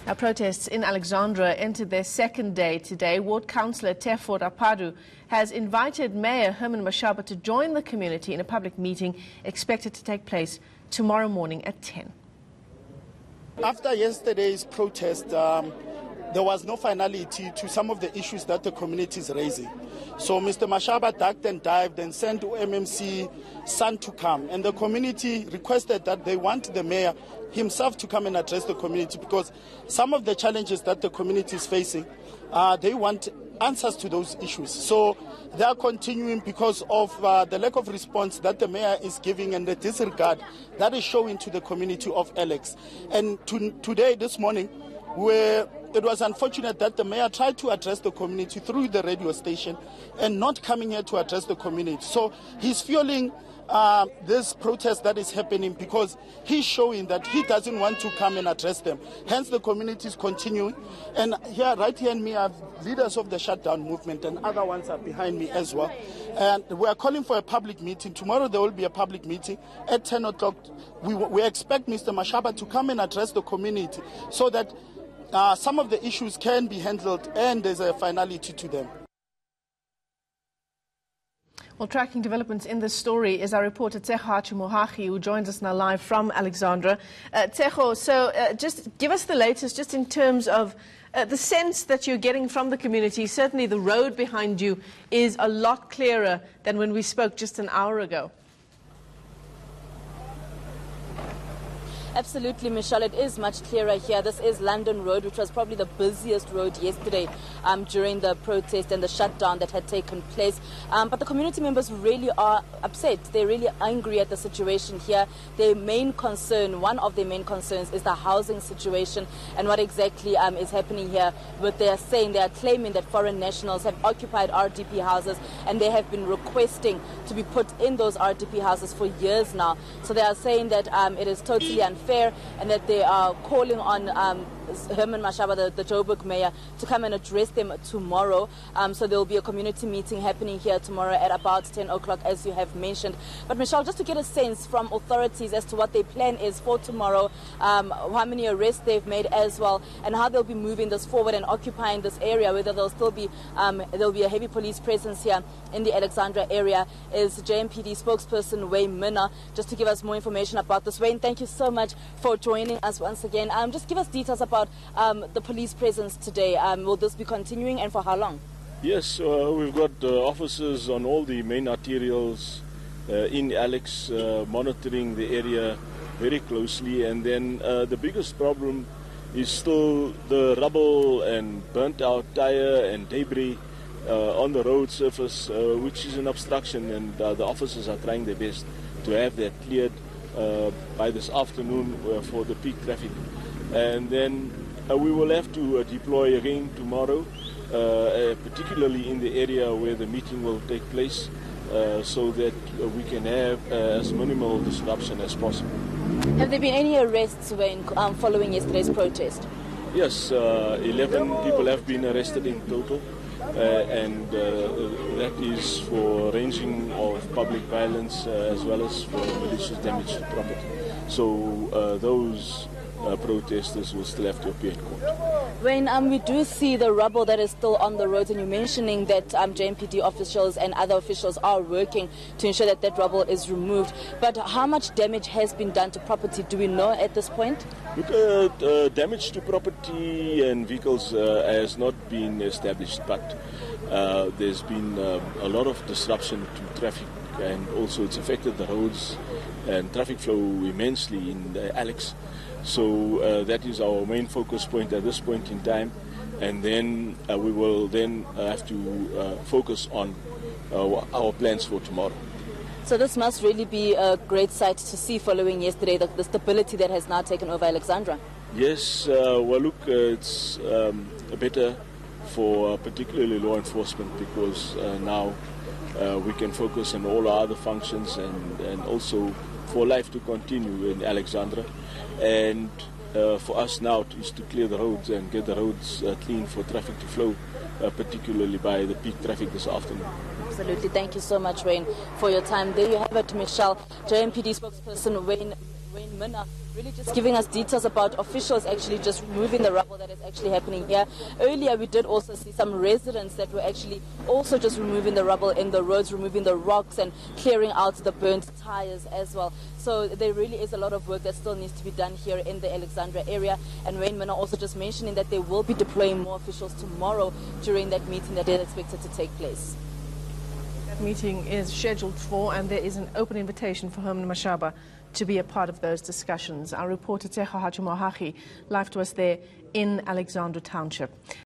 Our protests in Alexandra entered their second day today. Ward Councillor Tefort Apadu has invited Mayor Herman Mashaba to join the community in a public meeting expected to take place tomorrow morning at 10. After yesterday's protest, there was no finality to some of the issues that the community is raising. So Mr. Mashaba ducked and dived and sent MMC Son to come. And the community requested that they want the mayor himself to come and address the community, because some of the challenges that the community is facing, they want answers to those issues. So they are continuing because of the lack of response that the mayor is giving and the disregard that is showing to the community of Alex. And today, this morning, it was unfortunate that the mayor tried to address the community through the radio station and not coming here to address the community. So he's fueling this protest that is happening because he's showing that he doesn't want to come and address them. Hence the community is continuing. And here, right here in me, I have leaders of the shutdown movement, and other ones are behind me as well. And we are calling for a public meeting. Tomorrow there will be a public meeting at 10 o'clock. We expect Mr. Mashaba to come and address the community so that some of the issues can be handled and there's a finality to them. Well, tracking developments in this story is our reporter Tseho Hachimuhachi, who joins us now live from Alexandra. Tseho, so just give us the latest just in terms of the sense that you're getting from the community. Certainly the road behind you is a lot clearer than when we spoke just an hour ago. Absolutely, Michelle. It is much clearer here. This is London Road, which was probably the busiest road yesterday during the protest and the shutdown that had taken place. But the community members really are upset. They're really angry at the situation here. Their main concern, one of their main concerns, is the housing situation and what exactly is happening here. But they are claiming that foreign nationals have occupied RDP houses and they have been requesting to be put in those RDP houses for years now. So they are saying that it is totally unfair and that they are calling on Herman Mashaba, the Joburg mayor, to come and address them tomorrow. So there will be a community meeting happening here tomorrow at about 10 o'clock, as you have mentioned. But Michelle, just to get a sense from authorities as to what their plan is for tomorrow, how many arrests they've made as well, and how they'll be moving this forward and occupying this area, whether there'll still be a heavy police presence here in the Alexandra area, is JMPD spokesperson Minnaar, just to give us more information about this. Wayne, thank you so much for joining us once again. Just give us details about the police presence today. Will this be continuing and for how long? Yes, we've got officers on all the main arterials in Alex monitoring the area very closely, and then the biggest problem is still the rubble and burnt out tire and debris on the road surface, which is an obstruction, and the officers are trying their best to have that cleared by this afternoon for the peak traffic. And then we will have to deploy again tomorrow, particularly in the area where the meeting will take place, so that we can have as minimal disruption as possible. Have there been any arrests following yesterday's protest? Yes, 11 people have been arrested in total, and that is for ranging of public violence as well as for malicious damage to property. So those protesters will still have to appear in court. When we do see the rubble that is still on the roads, and you're mentioning that JMPD officials and other officials are working to ensure that that rubble is removed, but how much damage has been done to property? Do we know at this point? Look, damage to property and vehicles has not been established, but there's been a lot of disruption to traffic, and also it's affected the roads and traffic flow immensely in Alex. So that is our main focus point at this point in time, and then we will then have to focus on our plans for tomorrow. So this must really be a great sight to see following yesterday, the stability that has now taken over Alexandra. Yes, well look, it's better for particularly law enforcement, because now we can focus on all our other functions, and also for life to continue in Alexandra. And for us now is to clear the roads and get the roads clean for traffic to flow, particularly by the peak traffic this afternoon. Absolutely. Thank you so much, Wayne, for your time. There you have it, Michelle. JMPD spokesperson Wayne Wayne Minnaar, really just giving us details about officials actually just removing the rubble that is actually happening here. Earlier we did also see some residents that were actually also just removing the rubble in the roads, removing the rocks and clearing out the burnt tires as well. So there really is a lot of work that still needs to be done here in the Alexandra area. And Wayne Minnaar also just mentioning that they will be deploying more officials tomorrow during that meeting that is expected to take place. That meeting is scheduled for, and there is an open invitation for Herman Mashaba to be a part of those discussions. Our reporter Teha Hachimahachi live to us there in Alexandra Township.